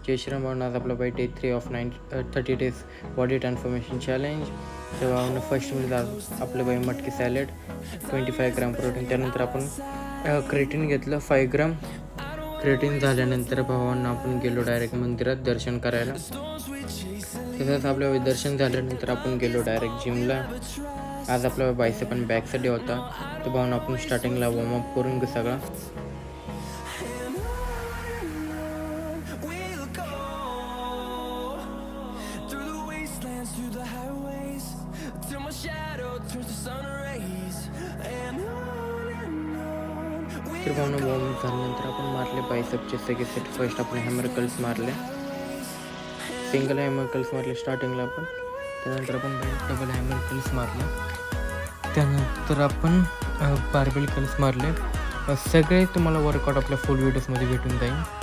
जय श्रीराम भावना. आज आपला day 3 of 30 days body transformation challenge. तर भावना फर्स्टमध्ये आपलं बाई मटकी सॅलड 25 ग्राम प्रोटीन. त्यानंतर आपण क्रेटीन घेतलं 5 ग्राम. क्रेटीन झाल्यानंतर भावांना आपण गेलो डायरेक्ट मंदिरात दर्शन करायला. तसंच आपलं दर्शन झाल्यानंतर आपण गेलो डायरेक्ट जिमला. आज आपला बायसेप पण बॅकसाठी होता. तर भावना आपण स्टार्टिंगला वॉर्मअप करून घेऊ सगळा. तर भावना वॉर्मअप झाल्यानंतर आपण मारले बायसेपचे सगळे सेट. फर्स्ट आपण हॅमर कर्ल्स मारले, सिंगल हॅमर कर्ल्स मारले स्टार्टिंगला आपण. त्यानंतर आपण डबल हॅमर कर्ल्स मारले. त्यानंतर आपण बार्बेल कर्ल्स मारले. सगळे तुम्हाला वर्कआउट आपल्या फुल व्हिडिओजमध्ये भेटून जाईल.